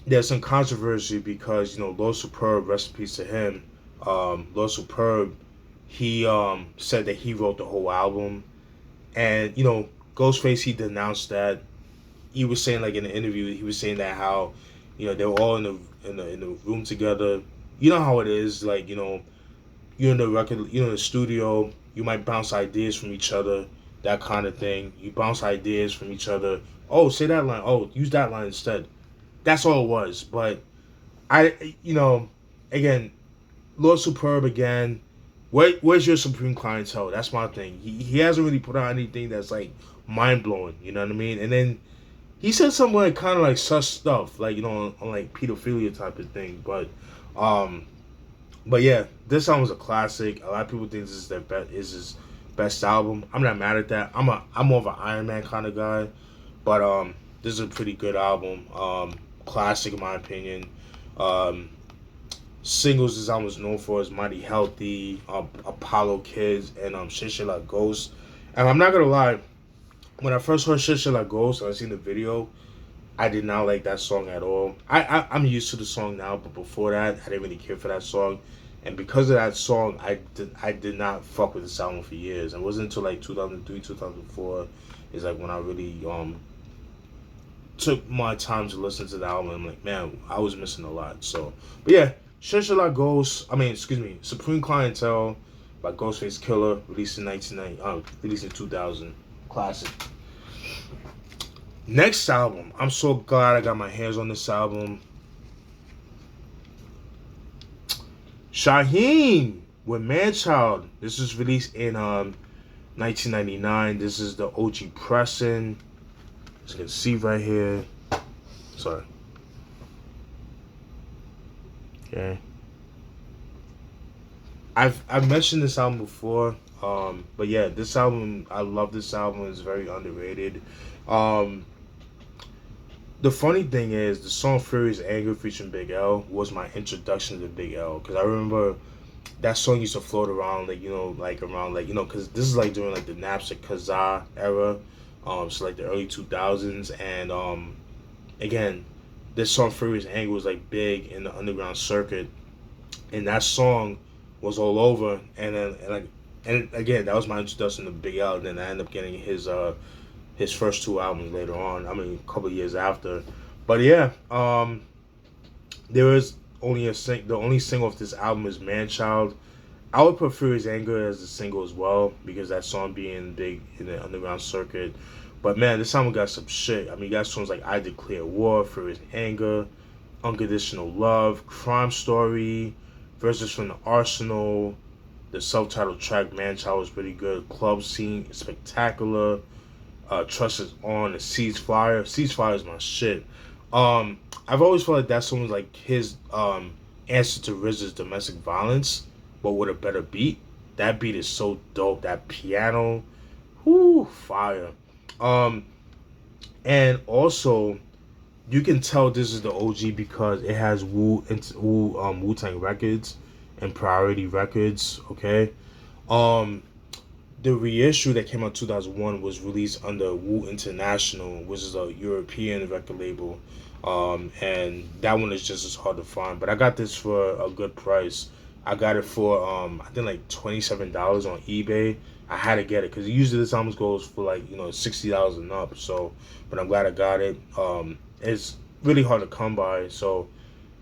there's some controversy because Lord Superb, rest in peace to him, Lord Superb, he said that he wrote the whole album. And Ghostface, he denounced that. He was saying, like in the interview, he was saying that how they were all in the room together. You know how it is, like you're in the record, in the studio, you might bounce ideas from each other, that kind of thing. You bounce ideas from each other. Oh, say that line. Oh, use that line instead. That's all it was. But again, Lord Superb again. Where's your Supreme Clientele? That's my thing. He hasn't really put out anything that's like mind blowing. You know what I mean? And then he said some like kind of like sus stuff, like on like pedophilia type of thing. But yeah, this song was a classic. A lot of people think this is his best album. I'm not mad at that. I'm more of an Iron Man kind of guy, but this is a pretty good album. Classic in my opinion. Singles this album was known for is Mighty Healthy, Apollo Kids, and Shit Like Ghost. And I'm not gonna lie, when I first heard Shit Like Ghost and I seen the video, I did not like that song at all. I'm used to the song now, but before that, I didn't really care for that song. And because of that song, I did not fuck with this album for years. It wasn't until like 2003, 2004 is like when I really took my time to listen to the album. I'm like, man, I was missing a lot. So, but yeah, Shit Like Ghost. Supreme Clientele by Ghostface Killah, released in 2000. Classic. Next album. I'm so glad I got my hands on this album. Shyheim with Manchild. This was released in 1999. This is the OG Preston. As you can see right here. Sorry. Okay. I've mentioned this album before. But yeah, this album, I love this album. It's very underrated. The funny thing is, the song Furious Anger featuring Big L was my introduction to Big L. Because I remember that song used to float around, like, like around, like, because this is like during like the Napster Kazaa era, so like the early 2000s, and again, this song Furious Anger was like big in the underground circuit, and that song was all over, and then and again, that was my introduction to Big L. And then I ended up getting his first two albums later on. I mean, a couple of years after, but yeah, there was only the only single of this album is Manchild. I would put Furious Anger as the single as well because that song being big in the underground circuit. But man, this album got some shit. I mean, you got songs like I Declare War, Furious Anger, Unconditional Love, Crime Story, Verses from the Arsenal, the self-titled track Manchild was pretty good, Club Scene, Spectacular, Trust Is On, and Ceasefire. Ceasefire is my shit. I've always felt like that song was like his answer to RZA's Domestic Violence, but with a better beat. That beat is so dope. That piano, whoo, fire. And also you can tell this is the OG because it has Wu-Tang Records and Priority Records. Okay, the reissue that came out in 2001 was released under Wu International, which is a European record label. And that one is just as hard to find. But I got this for a good price. I got it for I think like $27 on eBay. I had to get it because usually this album goes for like $60 and up. So, but I'm glad I got it. It's really hard to come by. So,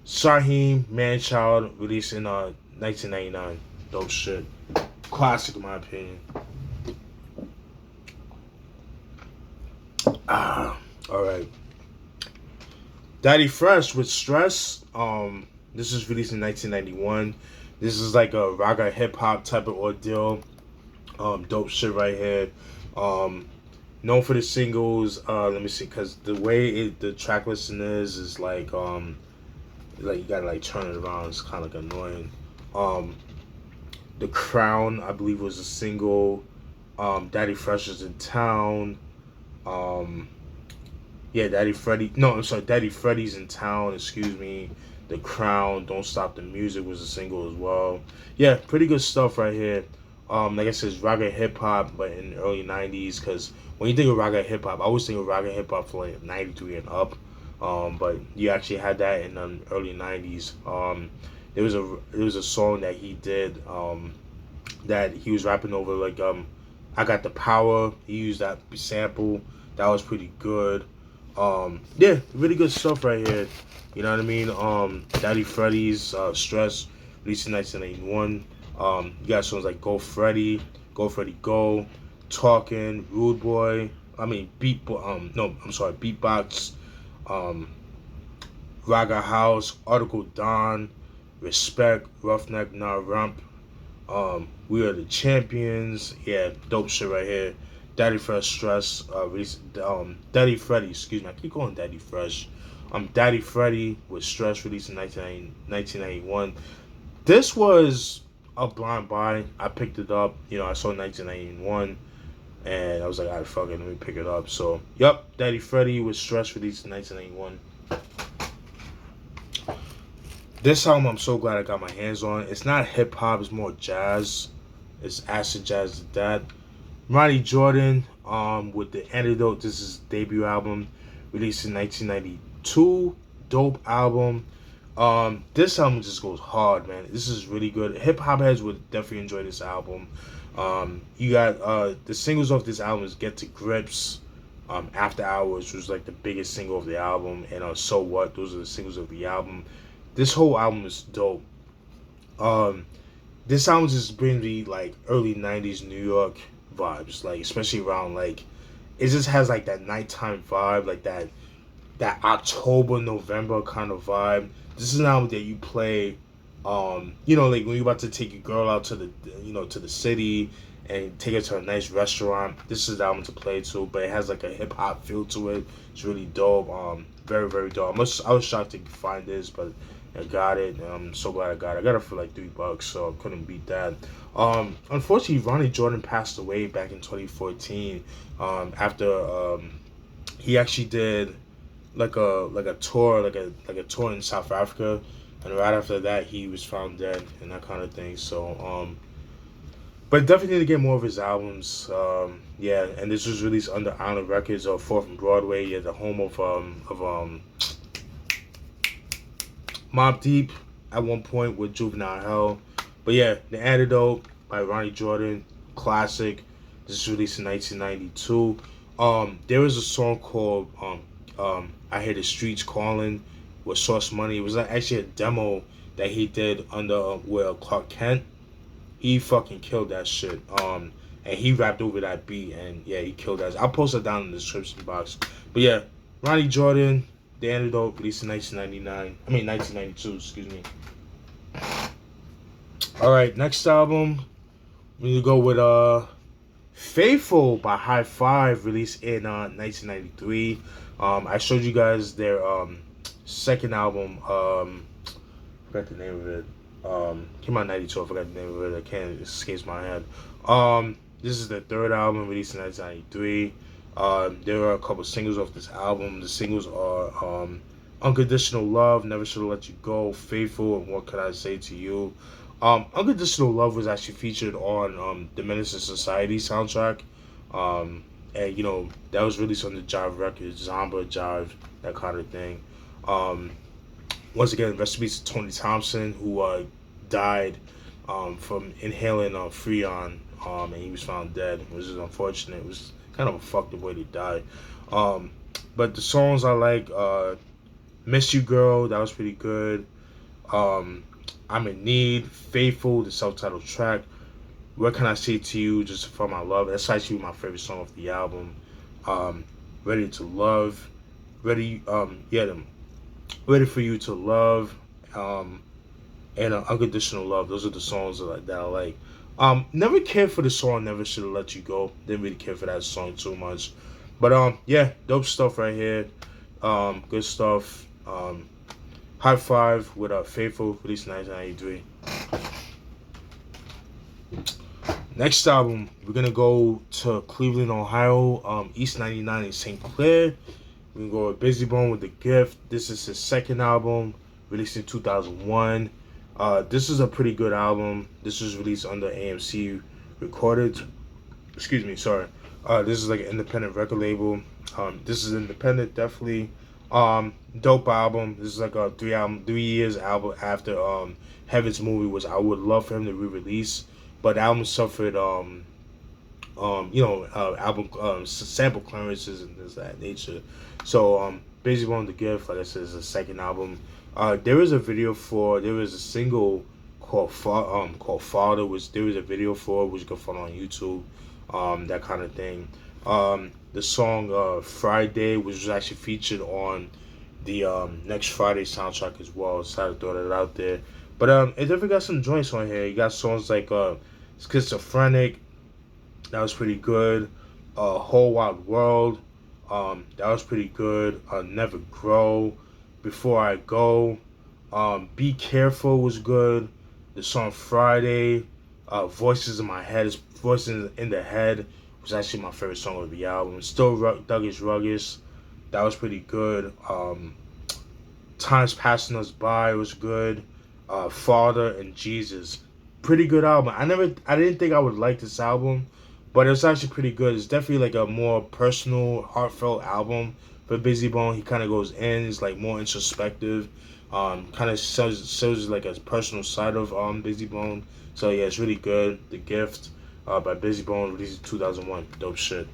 Shaheem Manchild released in 1999. Dope shit. Classic in my opinion. All right. Daddy Fresh with Stress. This was released in 1991. This is like a raga hip hop type of ordeal. Dope shit right here. Known for the singles. Let me see, because the way the track listing is like you gotta like turn it around. It's kind of like annoying. The Crown, I believe, was a single. Daddy Fresh is in Town. Yeah, Daddy Freddy's in Town. Excuse me. The Crown, Don't Stop the Music was a single as well. Yeah, pretty good stuff right here. Like I said, it's raga hip hop, but in the early '90s. Because when you think of raga hip hop, I always think of raga hip hop for like '93 and up. But you actually had that in the early '90s. There was a song that he did that he was rapping over like I Got the Power. He used that sample. That was pretty good. Yeah, really good stuff right here. You know what I mean? Daddy Freddy's Stress, released in 1981. You got songs like Go Freddy, Go, Talking, Rude Boy. Beatbox. Raga House, Article Dawn, Respect, Roughneck, Nah Rump. We Are the Champions. Yeah, dope shit right here. Daddy Fresh Stress, Daddy Freddy, excuse me, I keep calling Daddy Fresh. Daddy Freddy with Stress, released in 1991. This was a blind buy. I picked it up. I saw 1991, and I was like, alright, fuck it, let me pick it up. So, yep, Daddy Freddy with Stress, released in 1991. This album, I'm so glad I got my hands on. It's not hip hop, it's more jazz. It's acid jazz at that. Ronnie Jordan, with The Antidote. This is his debut album, released in 1992. Dope album. This album just goes hard, man. This is really good. Hip hop heads would definitely enjoy this album. You got the singles off this album is Get to Grips, After Hours, which was like the biggest single of the album, and So What. Those are the singles of the album. This whole album is dope. This album just brings me like early 90s New York vibes, like especially around like it just has like that nighttime vibe, like that October, November kind of vibe. This is an album that you play like when you're about to take your girl out to the to the city and take her to a nice restaurant. This is the album to play to, but it has like a hip hop feel to it. It's really dope. Very, very dope. I was shocked to find this, but I got it, and I'm so glad I got it. I got it for like $3, so I couldn't beat that. Unfortunately, Ronnie Jordan passed away back in 2014. After he actually did like a tour in South Africa. and right after that he was found dead and that kind of thing. So but definitely need to get more of his albums. Yeah, and this was released under Island Records or 4th and Broadway. Yeah, the home of Mobb Deep at one point with Juvenile Hell. But yeah, The Antidote by Ronnie Jordan, classic. This was released in 1992. There was a song called I Hear the Streets Calling with Source Money. It was actually a demo that he did under with Clark Kent. He fucking killed that shit. And he rapped over that beat, and yeah, he killed that. I'll post it down in the description box. But yeah, Ronnie Jordan, The Antidote, released in 1992, excuse me. Alright, next album, we need to go with Faithful by Hi-Five, released in 1993. I showed you guys their second album, forgot the name of it. Came out in 92, I forgot the name of it, I can't, it escapes my head. This is the third album, released in 1993. There are a couple singles off this album. The singles are Unconditional Love, Never Should've Let You Go, Faithful, and What Could I Say to You. Unconditional Love was actually featured on the Menace to Society soundtrack. And you know, that was released on the Jive Records, Zomba, Jive, that kind of thing. Once again, rest in peace to Tony Thompson, who died from inhaling Freon, and he was found dead, which is unfortunate. It was kind of a fucked up way to die. But the songs I like, Miss You Girl, that was pretty good. I'm in Need, Faithful, the self-titled track. What Can I Say to You, Just For My Love. That's actually my favorite song of the album. Ready to Love, Ready for You to Love, and Unconditional Love. Those are the songs that I like. Never cared for the song Never Should've Let You Go. Didn't really care for that song too much. But yeah, dope stuff right here. Good stuff. Hi-Five with Faithful, released in 1993. Next album, we're gonna go to Cleveland, Ohio, East 99 in St. Clair. We can go with Busy Bone with The Gift. This is his second album, released in 2001. This is a pretty good album. This was released under AMC Recorded. Excuse me, sorry. This is like an independent record label. This is independent, definitely. Dope album. This is like a 3 years album after Heaven's Movie, which I would love for him to re-release. But the album suffered album sample clearances and this that nature. So Busy Bone The Gift, like I said, is the second album. There was a single called Father, which there was a video for, which you can find on YouTube, that kind of thing. The song Friday, which was actually featured on the Next Friday soundtrack as well, so I had to throw that out there. But it definitely got some joints on here. You got songs like Schizophrenic, that was pretty good. Whole Wide World, that was pretty good. Never Grow, Before I Go, Be Careful was good. The song Friday, Voices in the Head was actually my favorite song of the album. Still Douglas Ruggles, that was pretty good. Time's Passing Us By was good. Father and Jesus, pretty good album. I didn't think I would like this album, but it's actually pretty good. It's definitely like a more personal, heartfelt album for Busy Bone. He kind of goes in, it's like more introspective. Kind of shows like a personal side of Busy Bone. So yeah, it's really good. The Gift by Busy Bone, released in 2001. Dope shit.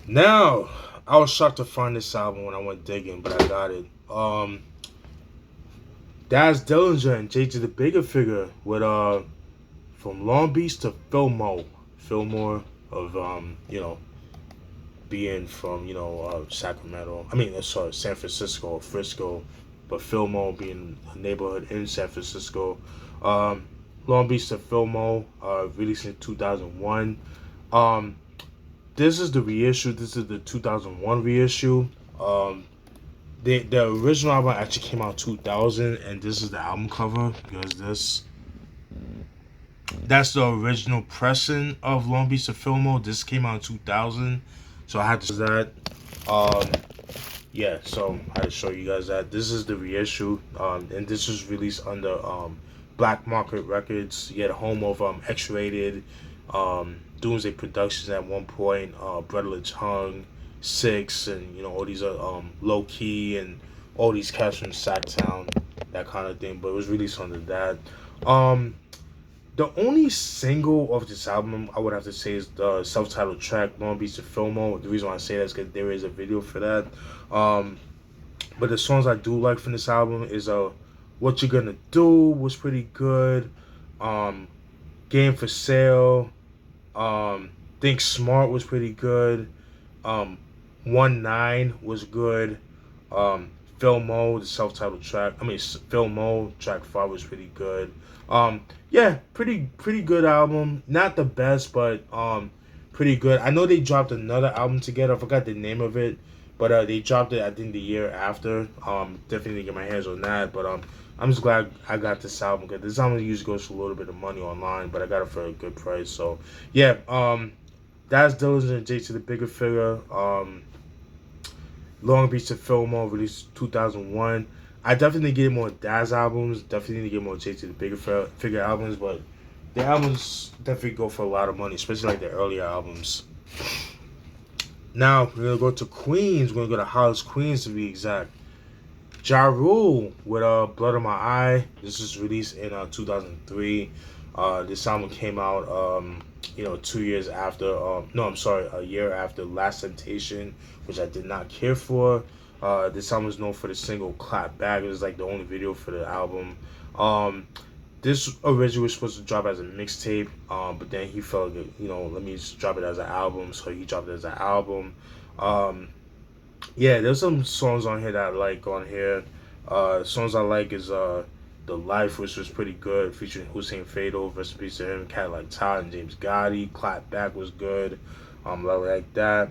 Now, I was shocked to find this album when I went digging, but I got it. That's Dillinger and JJ the Bigga Figga with From Long Beach to Fillmoe. Fillmore of being from Sacramento. San Francisco or Frisco, but Fillmoe being a neighborhood in San Francisco. Long Beach to Fillmoe, released in 2001. This is the reissue. This is the 2001 reissue. The original album actually came out in 2000, and this is the album cover, because that's the original pressing of Long Beach to Fillmoe. This came out in 2000, so I had to say that. yeah, so I had to show you guys that this is the reissue, and this was released under Black Market Records. You had a home of X-Rated, Doomsday Productions at one point, Breadledge Hung, Six, and all these Low Key and all these cats from Sacktown, that kind of thing. But it was released under that. Um, the only single of this album I would have to say is the self-titled track "Long Beach to Fillmoe." The reason why I say that is because there is a video for that. Um, but the songs I do like from this album is "What You Gonna Do" was pretty good. Um, "Game for Sale." "Think Smart" was pretty good. 1-9 was good. Fillmoe, the self-titled track. Fillmoe track 5 was pretty good. Yeah, pretty good album. Not the best, but pretty good. I know they dropped another album together. I forgot the name of it, but they dropped it I think the year after. Definitely get my hands on that. But I'm just glad I got this album because this album usually goes for a little bit of money online, but I got it for a good price. So yeah, that's Dillinger and J to the Bigga Figga. Long Beach to Fillmoe, released 2001. I definitely get more Daz albums. Definitely need to get more J to the Bigga Figga albums, but the albums definitely go for a lot of money, especially like the earlier albums. Now we're gonna go to Queens. We're gonna go to Hollis, Queens to be exact. Ja.Rule with Blood on My Eye. This was released in 2003. This album came out 2 years after. No, I'm sorry, a year after Last Temptation, which I did not care for. This album was known for the single "Clap Back." It was like the only video for the album. This originally was supposed to drop as a mixtape, but then he felt like, let me just drop it as an album. So he dropped it as an album. Yeah, there's some songs on here that I like on here. Songs I like is The Life, which was pretty good, featuring Hussein Fatal, rest in peace to him, Cat Like Todd and James Gotti. Clap Back was good. I like that.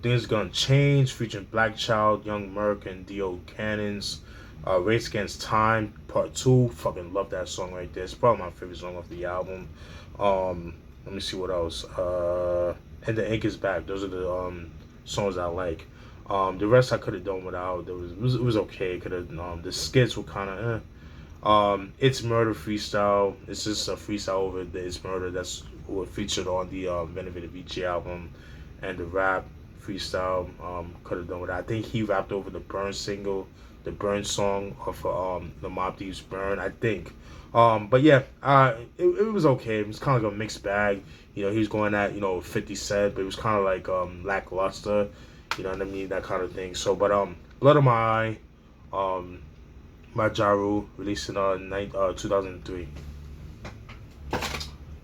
Things Gonna Change, featuring Black Child, Young Merc, and D.O. Cannons. Race Against Time, Part 2. Fucking love that song right there. It's probably my favorite song off the album. Let me see what else. And The Ink Is Back. Those are the songs I like. The rest I could have done without. It was okay. Could have the skits were kind of It's Murder freestyle. It's just a freestyle over the It's Murder that's what featured on the Renovated VG album, and the rap freestyle could have done with that. I think he rapped over the Burn single, the Burn song of the Mobb Deep's Burn, I think. But yeah, it was okay. It was kind of like a mixed bag. He was going at 50 Cent, but it was kind of like lackluster. You know what I mean? That kind of thing. So, but Blood on My Eye, by Ja.Rule, released in 2003.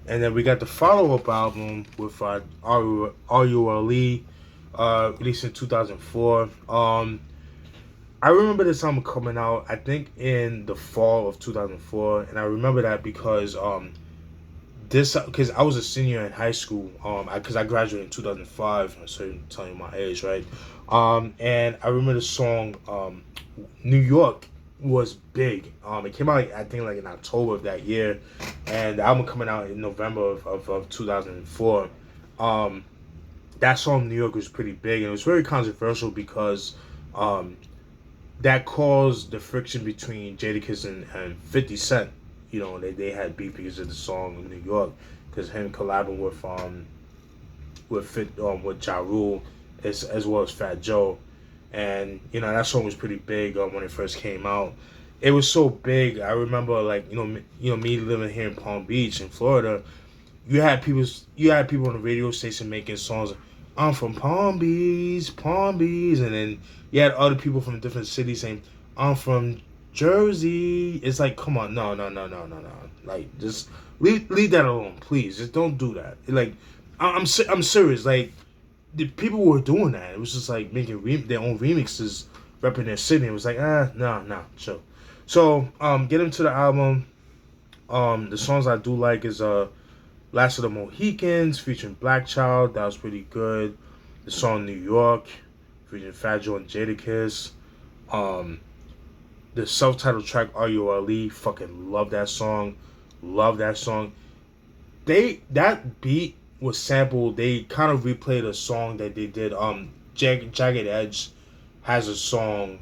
And then we got the follow-up album with R.U.L.E, released in 2004. I remember this album coming out, I think, in the fall of 2004, and I remember that because because I was a senior in high school, because I graduated in 2005, so I'm telling you my age, right? And I remember the song New York was big. It came out, I think, like in October of that year, and the album coming out in November of 2004. That song New York was pretty big, and it was very controversial because that caused the friction between Jadakiss and 50 Cent. They had beef because of the song New York, because him collabing with Ja.Rule as well as Fat Joe. And that song was pretty big when it first came out. It was so big. I remember, like, me living here in Palm Beach in Florida. You had people on the radio station making songs. I'm from Palm Beach, and then you had other people from different cities saying, I'm from Jersey. It's like, come on, no. Like, just leave that alone, please. Just don't do that. Like, I'm serious. Like, the people were doing that. It was just like making their own remixes, repping their city. It was like, no, chill. So, get into the album. The songs I do like is Last of the Mohicans, featuring Black Child. That was pretty good. The song New York, featuring Fat Joe and Jadakiss. The self-titled track R.U.L.E. Fucking love that song. That beat was sampled. They kind of replayed a song that they did, Jagged Edge, has a song.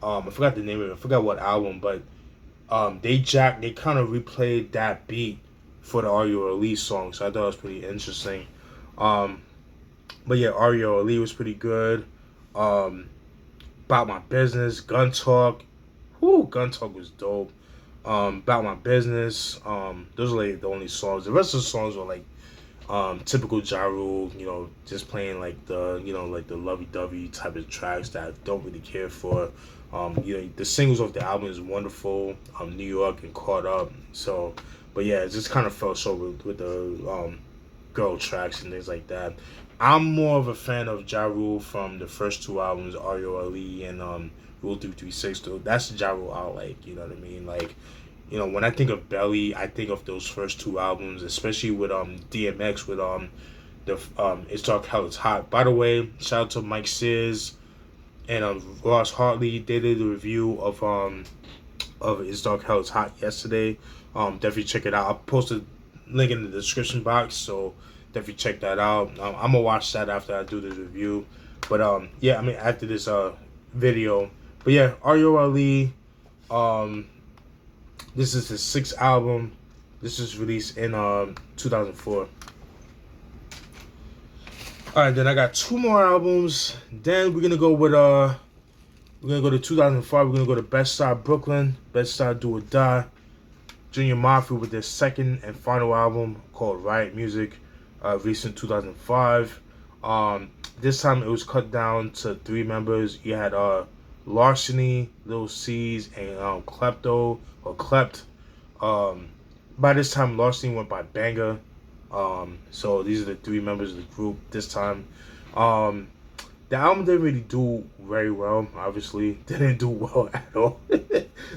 I forgot the name of it. I forgot what album, but they kind of replayed that beat for the R.U.L.E song, so I thought it was pretty interesting. Um, but yeah, R.U.L.E was pretty good. About My Business, Gun Talk. Whoo, Gun Talk was dope. About My Business. Those are like the only songs. The rest of the songs were like typical Ja Rule, just playing like like the lovey-dovey type of tracks that I don't really care for. The singles of the album is wonderful. New York and Caught Up. So, but yeah, it just kind of fell short with the girl tracks and things like that. I'm more of a fan of Ja Rule from the first two albums, R.U.L.E and Rule 336. Though that's the Ja Rule I like. You know what I mean? Like, when I think of Belly, I think of those first two albums, especially with DMX with the It's Dark Hell It's Hot. By the way, shout out to Mike Sears and Ross Hartley. They did a review of It's Dark Hell It's Hot yesterday. Definitely check it out. I'll post a link in the description box, so definitely check that out. I'm gonna watch that after I do this review. But yeah, I mean after this video. But yeah, R.U.L.E. This is his sixth album. This was released in 2004. Alright, then I got two more albums. Then we're gonna go with we're gonna go to 2005. We're gonna go to Best Side Brooklyn, Best Side Do or Die. Junior Mafia with their second and final album called Riot Music, released in 2005. This time it was cut down to three members. You had Larceny, Lil C's, and Klepto or Klept. By this time, Larceny went by Banga. So these are the three members of the group this time. The album didn't really do very well, obviously. Didn't do well at all.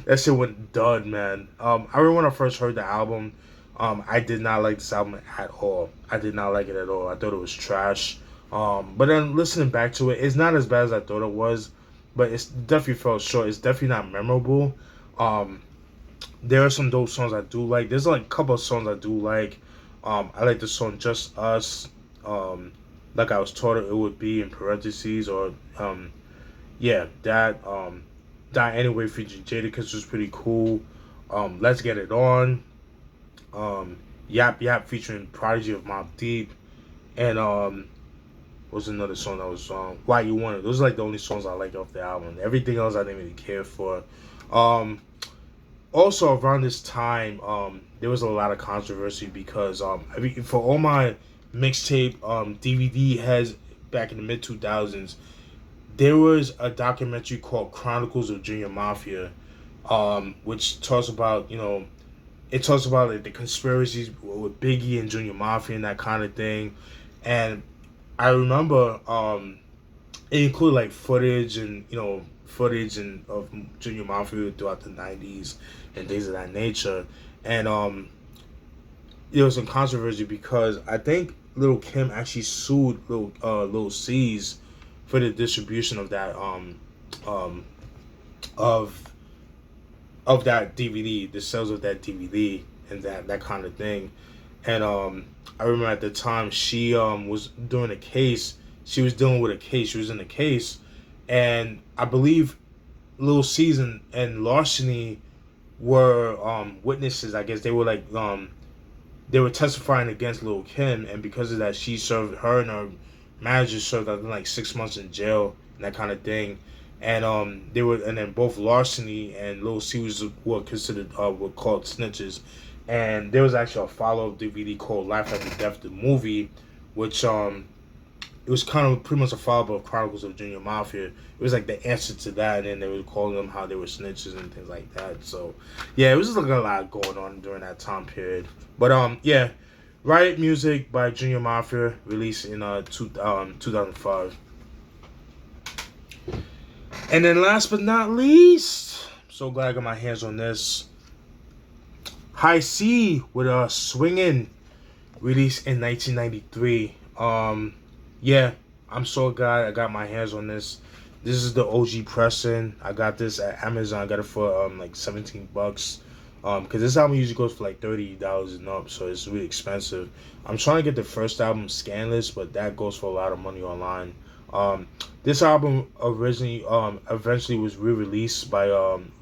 That shit went dud, man. I remember when I first heard the album, I did not like this album at all. I did not like it at all. I thought it was trash. But then listening back to it, it's not as bad as I thought it was, but it's definitely fell short. It's definitely not memorable. There are some dope songs I do like. There's like a couple of songs I do like. I like the song Just Us. Like I was taught it would be in parentheses, or yeah, that Die Anyway featuring Jadakiss was pretty cool. Let's Get It On. Yap Yap featuring Prodigy of Mobb Deep. And what's another song that was Why You Want It. Those are like the only songs I like off the album. Everything else I didn't really care for. Also around this time, there was a lot of controversy because I mean, for all my mixtape DVD heads back in the mid 2000s, there was a documentary called Chronicles of Junior Mafia, which talks about it talks about like the conspiracies with Biggie and Junior Mafia and that kind of thing. And I remember it included like footage of Junior Mafia throughout the 90s and things of that nature. And there was some controversy because I think Lil' Kim actually sued Lil C's for the distribution of that of that DVD, the sales of that DVD and that kind of thing. And I remember at the time she was doing a case. She was dealing with a case. She was in a case, and I believe Lil C's and Larceny were witnesses. I guess they were like they were testifying against Lil Kim, and because of that, her and her manager served I think like 6 months in jail and that kind of thing. And then both Larceny and Lil C were considered were called snitches. And there was actually a follow-up DVD called Life After Death, the movie, which it was kind of pretty much a follow-up of Chronicles of Junior Mafia. It was like the answer to that, and then they were calling them how they were snitches and things like that. So, yeah, it was just like a lot going on during that time period. But yeah, Riot Music by Junior Mafia, released in 2005. And then last but not least, I'm so glad I got my hands on this. High C with a Swingin', released in 1993. Yeah, I'm so glad I got my hands on this. This is the OG Preston. I got this at Amazon. I got it for like $17. Because this album usually goes for like $30 and up, so it's really expensive. I'm trying to get the first album, Scandalous, but that goes for a lot of money online. This album originally eventually was re-released by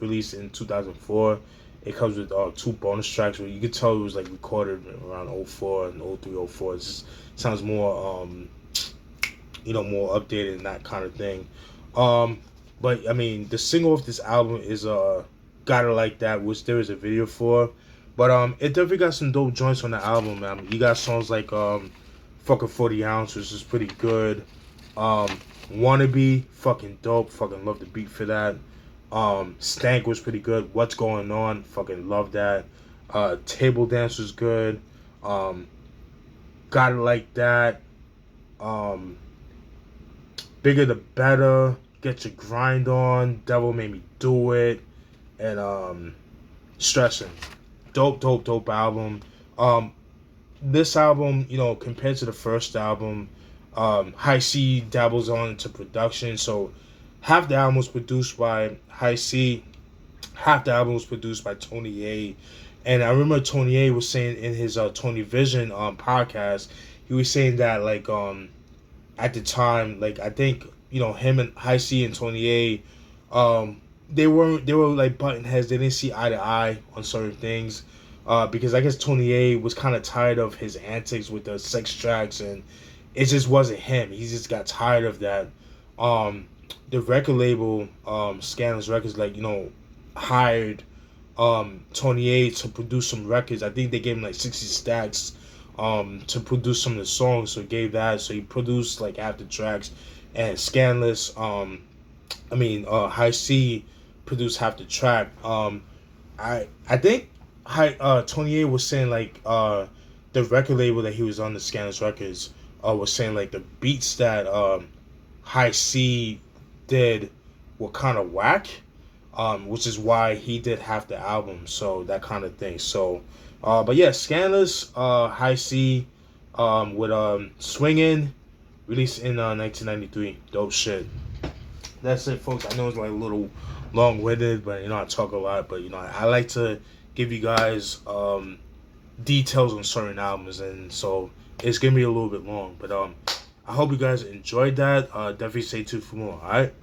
released in 2004. It comes with 2 bonus tracks where you could tell it was like recorded around '04 and '03, '04. It just sounds more more updated and that kind of thing. But I mean, the single of this album is "Gotta Like That," which there is a video for. But it definitely got some dope joints on the album, man. You got songs like "Fucking 40 Ounce," which is pretty good. "Wannabe," fucking dope. Fucking love the beat for that. Stank was pretty good. "What's Going On," fucking love that. "Table Dance" was good. "Gotta Like That." Um, "Bigger the Better," "Get Your Grind On," "Devil Made Me Do It," and "Stressin'." Dope album. This album, compared to the first album, High C dabbles on into production. So half the album was produced by High C, half the album was produced by Tony A. And I remember Tony A was saying in his Tony Vision podcast, he was saying that like at the time, like I think him and High C and Tony A, they were like button heads. They didn't see eye to eye on certain things. Because I guess Tony A was kind of tired of his antics with the sex tracks, and it just wasn't him. He just got tired of that. The record label, Scandalous Records, hired Tony A to produce some records. I think they gave him like 60 stacks to produce some of the songs, so he gave that. So he produced like half the tracks, and Scandalous, High C produced half the track. I think Tony A was saying like the record label that he was on, the Scandalous Records, was saying like the beats that High C did were kind of whack, which is why he did half the album. So that kind of thing. So, but yeah, Scandalous, High C, with Swingin', released in 1993. Dope shit. That's it, folks. I know it's like a little long-winded, but I talk a lot. But I like to give you guys details on certain albums, and so it's gonna be a little bit long. But I hope you guys enjoyed that. Definitely stay tuned for more. All right.